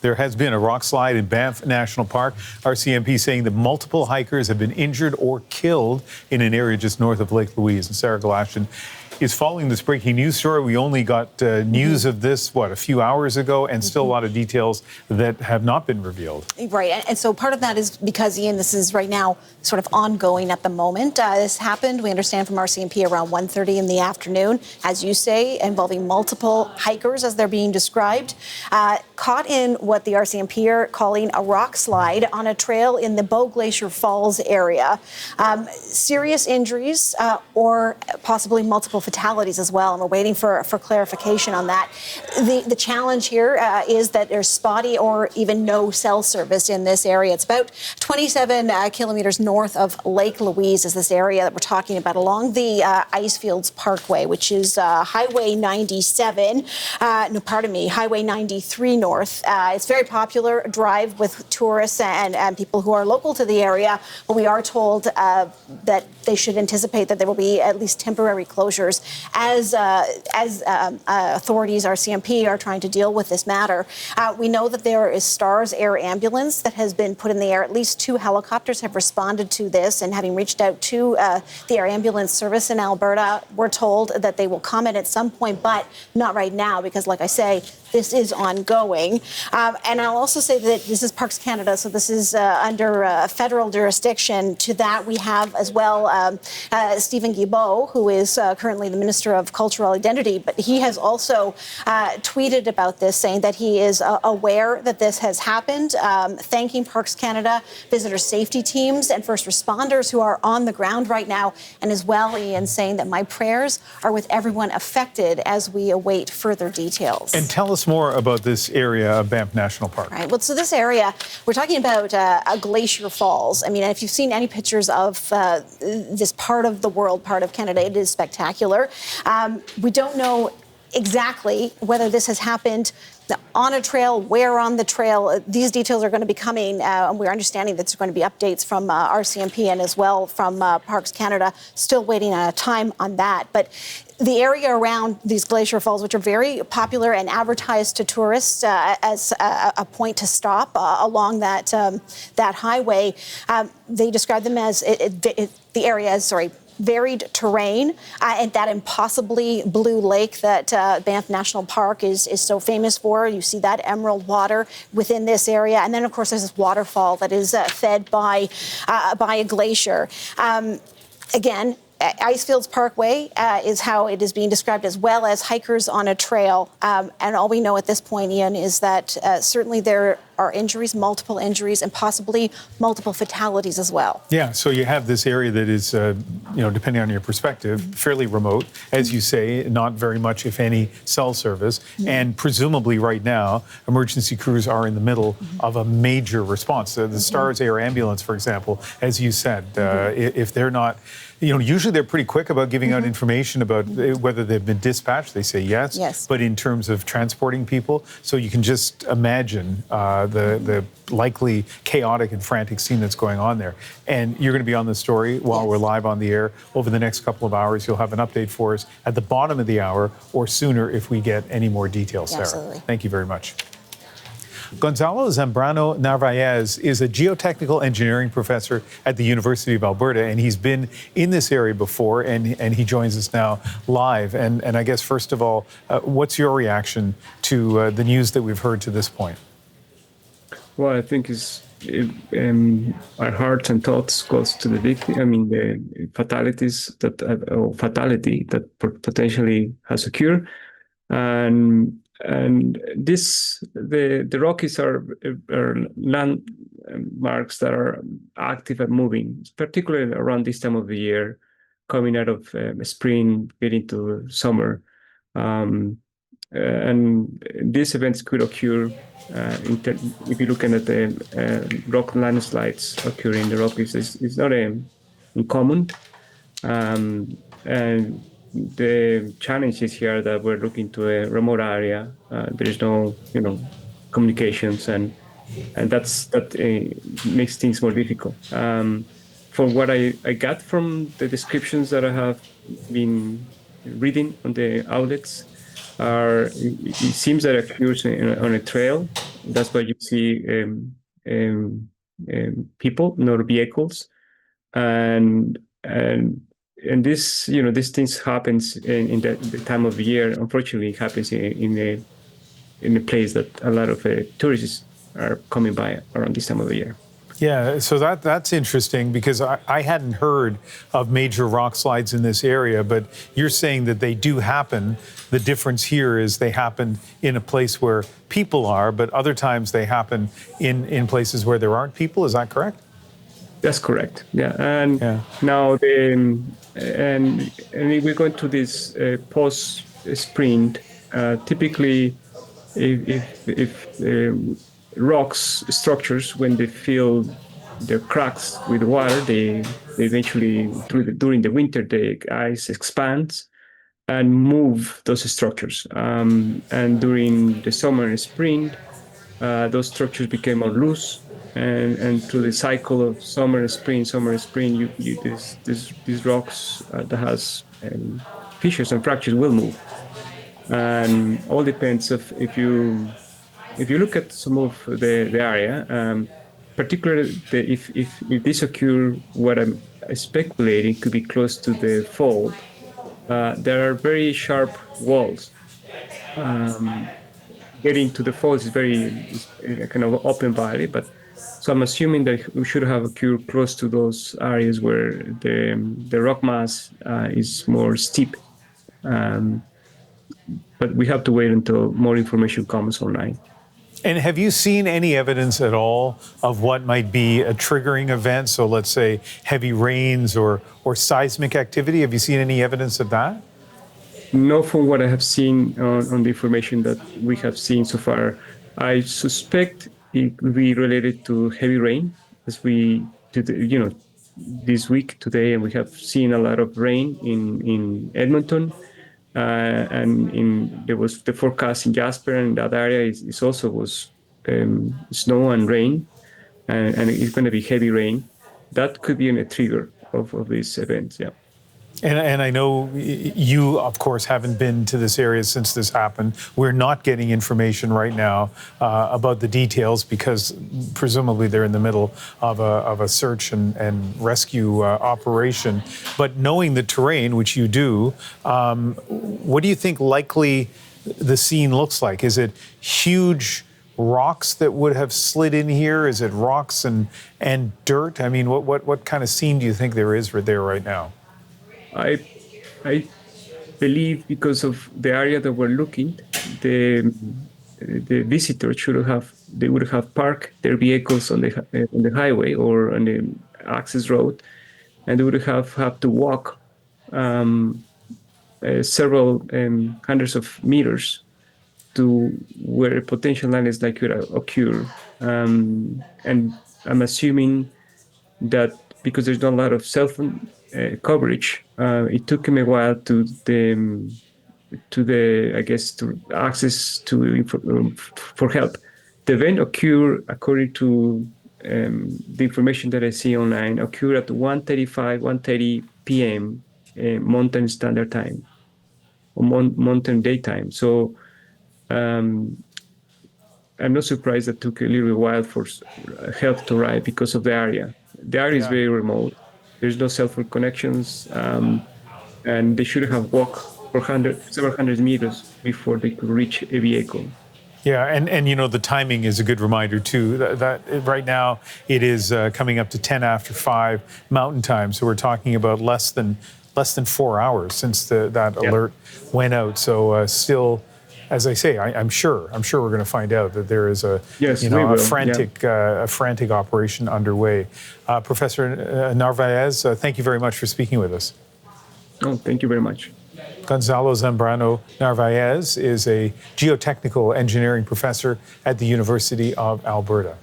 There has been a rock slide in Banff National Park. RCMP saying that multiple hikers have been injured or killed in an area just north of Lake Louise. And Sarah Galashton is following this breaking news story. We only got news of this, a few hours ago, and still a lot of details that have not been revealed. Right, and so part of that is because, Ian, this is right now sort of ongoing at the moment. This happened, we understand, from RCMP around 1:30 in the afternoon, as you say, involving multiple hikers, as they're being described, caught in what the RCMP are calling a rock slide on a trail in the Bow Glacier Falls area. Serious injuries or possibly multiple fatalities as well, and we're waiting for clarification on that. The challenge here is that there's spotty or even no cell service in this area. It's about 27 kilometers north of Lake Louise is this area that we're talking about, along the Icefields Parkway, which is Highway 97, Highway 93 north. It's a very popular drive with tourists and people who are local to the area, but we are told that they should anticipate that there will be at least temporary closures as authorities, RCMP, are trying to deal with this matter. We know that there is STARS air ambulance that has been put in the air. At least 2 helicopters have responded to this, and having reached out to the air ambulance service in Alberta, we're told that they will comment at some point, but not right now, because, like I say, this is ongoing. And I'll also say that this is Parks Canada, so this is under federal jurisdiction. To that, we have as well Stephen Guilbeault, who is currently the Minister of Cultural Identity, but he has also tweeted about this, saying that he is aware that this has happened, thanking Parks Canada, visitor safety teams, and first responders who are on the ground right now, and as well, Ian, saying that my prayers are with everyone affected as we await further details. And tell us more about this area of Banff National Park. Right. Well, so this area, we're talking about a glacier falls. I mean, if you've seen any pictures of this part of the world, part of Canada, it is spectacular. We don't know exactly whether this has happened on a trail, where on the trail. These details are going to be coming, and we're understanding that there's going to be updates from RCMP and as well from Parks Canada. Still waiting time on that. But the area around these glacier falls, which are very popular and advertised to tourists as a point to stop along that highway, they describe them as the area as varied terrain, and that impossibly blue lake that Banff National Park is so famous for. You see that emerald water within this area, and then of course there's this waterfall that is fed by a glacier. Again, Icefields Parkway is how it is being described, as well as hikers on a trail. And all we know at this point, Ian, is that certainly there are injuries, multiple injuries, and possibly multiple fatalities as well. Yeah, so you have this area that is, depending on your perspective, fairly remote. As you say, not very much, if any, cell service. And presumably right now, emergency crews are in the middle of a major response. The STARS air ambulance, for example, as you said, if they're not, usually they're pretty quick about giving out information about whether they've been dispatched. They say yes. But in terms of transporting people, so you can just imagine the likely chaotic and frantic scene that's going on there. And you're going to be on the story while we're live on the air. Over the next couple of hours, you'll have an update for us at the bottom of the hour or sooner if we get any more details, Sarah. Absolutely. Thank you very much. Gonzalo Zambrano Narvaez is a geotechnical engineering professor at the University of Alberta, and he's been in this area before, and he joins us now live. And I guess, first of all, what's your reaction to the news that we've heard to this point? Well, I think our hearts and thoughts goes to the victim. I mean, the fatalities fatality that potentially has occurred, and the Rockies are landmarks that are active and moving, particularly around this time of the year, coming out of spring, getting to summer. And these events could occur if you're looking at the rock landslides occurring in the Rockies. It's not uncommon. And the challenge is here that we're looking to a remote area. There is no, communications, and that makes things more difficult. From what I got from the descriptions that I have been reading on the outlets, it seems that it occurs on a trail That's why you see people, not vehicles, and this, these things happens in the time of the year. Unfortunately, it happens in a place that a lot of tourists are coming by around this time of the year. Yeah, so that's interesting because I hadn't heard of major rock slides in this area, but you're saying that they do happen. The difference here is they happen in a place where people are, but other times they happen in places where there aren't people. Is that correct? That's correct. Yeah, and now and if we go into this post sprint, typically if rocks structures, when they fill their cracks with water, they eventually during the winter the ice expands and move those structures. And during the summer and spring, those structures became more loose. And through the cycle of summer and spring, these rocks that has fissures and fractures will move. And all depends of if you look at some of the area, particularly if this occur, what I'm speculating could be close to the fault. There are very sharp walls. Getting to the falls is a kind of open valley, but so I'm assuming that we should have occurred close to those areas where the rock mass is more steep. But we have to wait until more information comes online. And have you seen any evidence at all of what might be a triggering event? So let's say heavy rains or seismic activity. Have you seen any evidence of that? No, from what I have seen on the information that we have seen so far. I suspect it will be related to heavy rain, as this week today, and we have seen a lot of rain in Edmonton. And there was the forecast in Jasper, and that area is also was snow and rain, and it's going to be heavy rain. That could be a trigger of this event. Yeah. And I know you, of course, haven't been to this area since this happened. We're not getting information right now about the details because presumably they're in the middle of a search and rescue operation. But knowing the terrain, which you do, what do you think likely the scene looks like? Is it huge rocks that would have slid in here? Is it rocks and dirt? I mean, what kind of scene do you think there is there right now? I believe because of the area that we're looking, the visitors would have parked their vehicles on the highway or on the access road, and they would have to walk several hundreds of meters to where a potential landslide could occur. And I'm assuming that because there's not a lot of cell phone coverage, it took him a while to access for help. The event occurred, according to the information that I see online, occurred at 1:30 p.m. Mountain Standard Time or Mountain Daytime. So I'm not surprised that it took a little while for help to arrive because of the area. The area is very remote. There's no cell phone connections, and they should have walked for several hundred meters before they could reach a vehicle. Yeah, and the timing is a good reminder too. That right now it is coming up to 10 after 5 Mountain Time, so we're talking about less than 4 hours since that alert went out. So still, as I say, I'm sure we're going to find out that there is a frantic operation underway. Professor Narvaez, thank you very much for speaking with us. Oh, thank you very much. Gonzalo Zambrano Narvaez is a geotechnical engineering professor at the University of Alberta.